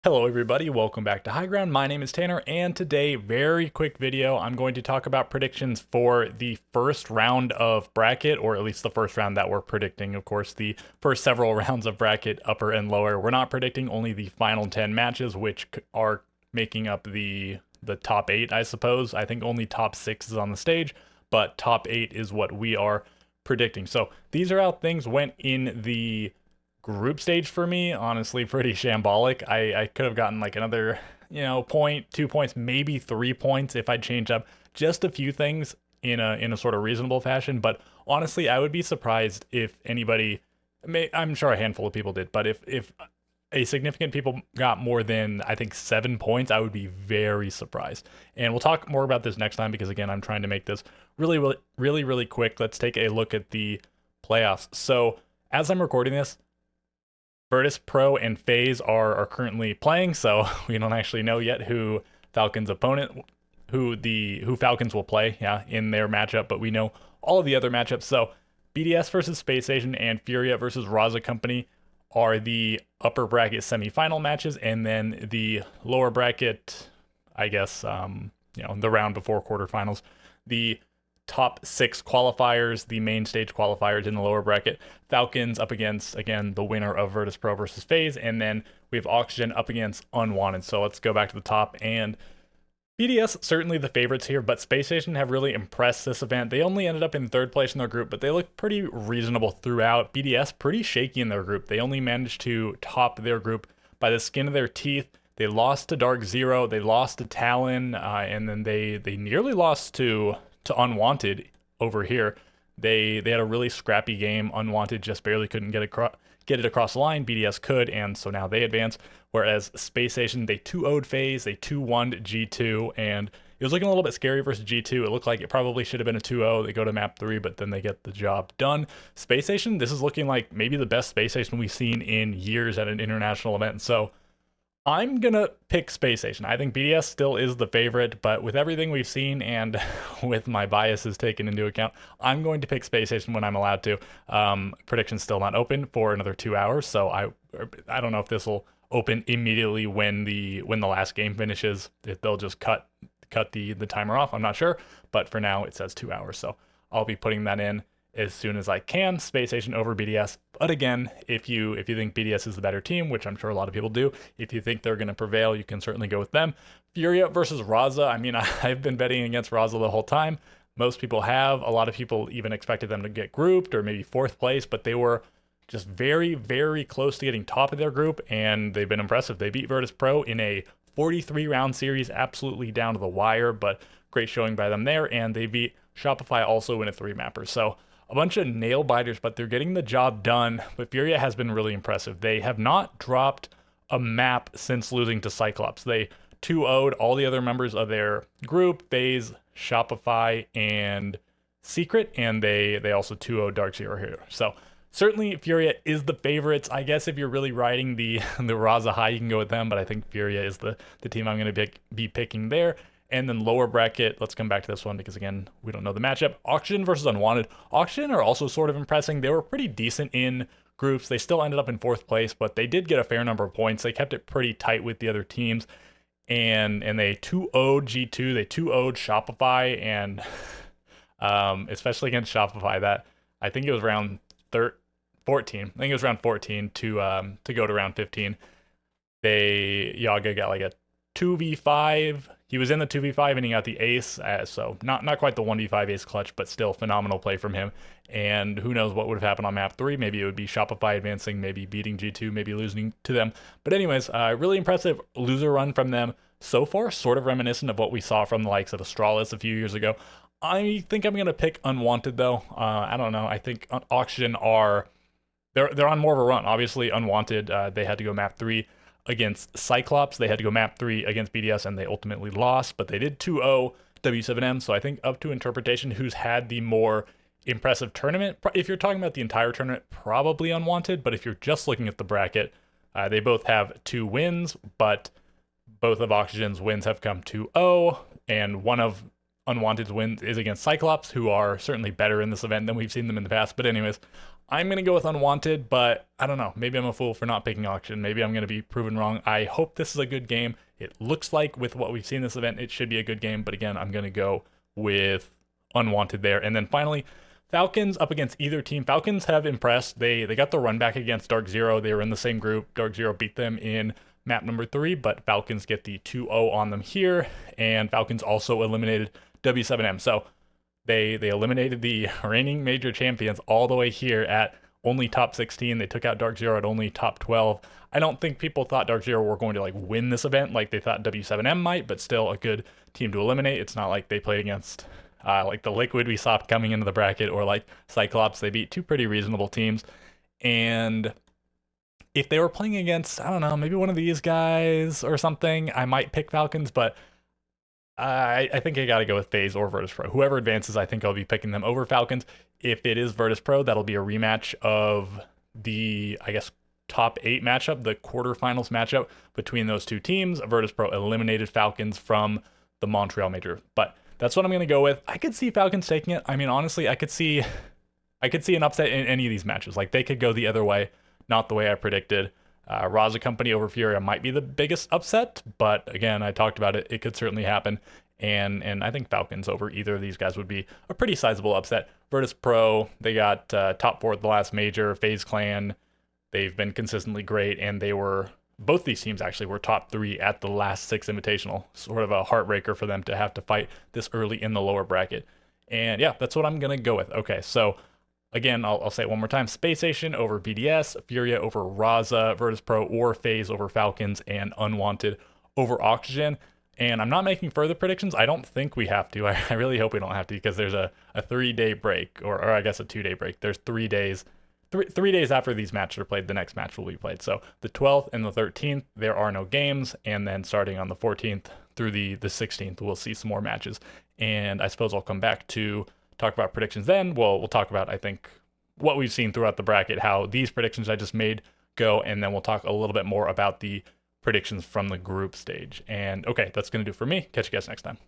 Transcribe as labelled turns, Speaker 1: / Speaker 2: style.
Speaker 1: Hello everybody, welcome back to High Ground. My name is Tanner, and today, very quick video, I'm going to talk about predictions for the first round of bracket, or at least the first round that we're predicting. Of course, the first several rounds of bracket, upper and lower, we're not predicting, only the final 10 matches, which are making up the top 8, I suppose. I think only top 6 is on the stage, but top 8 is what we are predicting. So these are how things went in the group stage for me. Honestly, pretty shambolic. I could have gotten like another, point, 2 points, maybe 3 points if I changed up just a few things in a sort of reasonable fashion. But honestly, I would be surprised if anybody, I'm sure a handful of people did, but if a significant people got more than I think 7 points, I would be very surprised. And we'll talk more about this next time because again, I'm trying to make this really quick. Let's take a look at the playoffs. So as I'm recording this, Virtus Pro and FaZe are currently playing, so we don't actually know yet who Falcons opponent, who Falcons will play, in their matchup, but we know all of the other matchups. So BDS versus Space Station and Furia versus Raza Company are the upper bracket semifinal matches, and then the lower bracket, I guess, the round before quarterfinals, the top 6 qualifiers, the main stage qualifiers in the lower bracket. Falcons up against, again, the winner of Virtus Pro versus FaZe, and then we have Oxygen up against Unwanted. So let's go back to the top, and BDS certainly the favorites here, but Space Station have really impressed this event. They only ended up in 3rd place in their group, but they look pretty reasonable throughout. BDS pretty shaky in their group. They only managed to top their group by the skin of their teeth. They lost to Dark Zero, they lost to Talon, and then they nearly lost to Unwanted over here. They had a really scrappy game. Unwanted just barely couldn't get it across the line. BDS could, and so now they advance. Whereas Space Station, they 2-0'd FaZe, they 2-1'd G2, and it was looking a little bit scary versus G2. It looked like it probably should have been a 2-0. They go to map 3, but then they get the job done. Space Station, this is looking like maybe the best Space Station we've seen in years at an international event. So I'm gonna pick Space Station. I think BDS still is the favorite, but with everything we've seen and with my biases taken into account, I'm going to pick Space Station when I'm allowed to. Prediction's still not open for another 2 hours, so I don't know if this will open immediately when the last game finishes. If they'll just cut the timer off, I'm not sure. But for now, it says 2 hours, so I'll be putting that in as soon as I can. Space Station over BDS. But again, if you think BDS is the better team, which I'm sure a lot of people do, if you think they're going to prevail, you can certainly go with them. Furia versus Raza. I mean, I've been betting against Raza the whole time. Most people have. A lot of people even expected them to get grouped or maybe 4th place, but they were just very close to getting top of their group, and they've been impressive. They beat Virtus Pro in a 43-round series, absolutely down to the wire, but great showing by them there, and they beat Shopify also in a 3-mapper. So a bunch of nail biters, but they're getting the job done. But Furia has been really impressive. They have not dropped a map since losing to Cyclops. They 2-0'd all the other members of their group, FaZe, Shopify, and Secret, and they also 2-0'd Dark Zero here. So certainly Furia is the favorites. I guess if you're really riding the Raza high, you can go with them, but I think Furia is the team I'm going to be picking there. And then lower bracket, let's come back to this one because, again, we don't know the matchup. Oxygen versus Unwanted. Oxygen are also sort of impressing. They were pretty decent in groups. They still ended up in 4th place, but they did get a fair number of points. They kept it pretty tight with the other teams. And they 2-0'd G2. They 2-0'd Shopify, and especially against Shopify, that I think it was round 14. I think it was round 14 to go to round 15. Yaga got like a 2v5. He was in the 2v5 and he got the ace, so not quite the 1v5 ace clutch, but still phenomenal play from him. And who knows what would have happened on map 3. Maybe it would be Shopify advancing, maybe beating G2, maybe losing to them. But anyways, really impressive loser run from them so far, sort of reminiscent of what we saw from the likes of Astralis a few years ago. I think I'm going to pick Unwanted, though. I don't know. I think Oxygen they're on more of a run. Obviously, Unwanted, they had to go map 3 against Cyclops. They had to go map 3 against BDS, and they ultimately lost, but they did 2-0 W7M, so I think up to interpretation who's had the more impressive tournament. If you're talking about the entire tournament, probably Unwanted, but if you're just looking at the bracket, they both have 2 wins, but both of Oxygen's wins have come 2-0, and one of Unwanted's wins is against Cyclops, who are certainly better in this event than we've seen them in the past. But anyways, I'm going to go with unwanted, but I don't know. Maybe I'm a fool for not picking auction. Maybe I'm going to be proven wrong. I hope this is a good game. It looks like with what we've seen this event, it should be a good game. But again, I'm going to go with unwanted there. And then finally, Falcons up against either team. Falcons have impressed. They got the run back against Dark Zero. They were in the same group. Dark Zero beat them in map number 3, but Falcons get the 2-0 on them here. And Falcons also eliminated W7M. So they eliminated the reigning major champions all the way here at only top 16. They took out Dark Zero at only top 12. I don't think people thought Dark Zero were going to like win this event like they thought W7M might, but still a good team to eliminate. It's not like they played against like the Liquid we saw coming into the bracket or like Cyclops. They beat two pretty reasonable teams. And if they were playing against, I don't know, maybe one of these guys or something, I might pick Falcons, but I think I got to go with FaZe or Virtus Pro. Whoever advances, I think I'll be picking them over Falcons. If it is Virtus Pro, that'll be a rematch of the, I guess, top 8 matchup, the quarterfinals matchup between those two teams. Virtus Pro eliminated Falcons from the Montreal Major, but that's what I'm going to go with. I could see Falcons taking it. I mean, honestly, I could see an upset in any of these matches. Like, they could go the other way, not the way I predicted. Raza Company over Furia might be the biggest upset, but again, I talked about it. It could certainly happen. And I think Falcons over either of these guys would be a pretty sizable upset. Virtus Pro, they got top 4 at the last major. FaZe Clan, they've been consistently great, and both these teams actually were top 3 at the last Six Invitational. Sort of a heartbreaker for them to have to fight this early in the lower bracket. And yeah, that's what I'm going to go with. Okay, so again, I'll say it one more time. Space Station over BDS, Furia over Raza, Virtus Pro or FaZe over Falcons, and Unwanted over Oxygen. And I'm not making further predictions. I don't think we have to. I really hope we don't have to, because there's a 3-day break, or I guess a 2-day break. There's 3 days. Three days after these matches are played, the next match will be played. So the 12th and the 13th, there are no games. And then starting on the 14th through the 16th, we'll see some more matches. And I suppose I'll come back to talk about predictions then. We'll talk about, I think, what we've seen throughout the bracket, how these predictions I just made go, and then we'll talk a little bit more about the predictions from the group stage. And okay, that's going to do it for me. Catch you guys next time.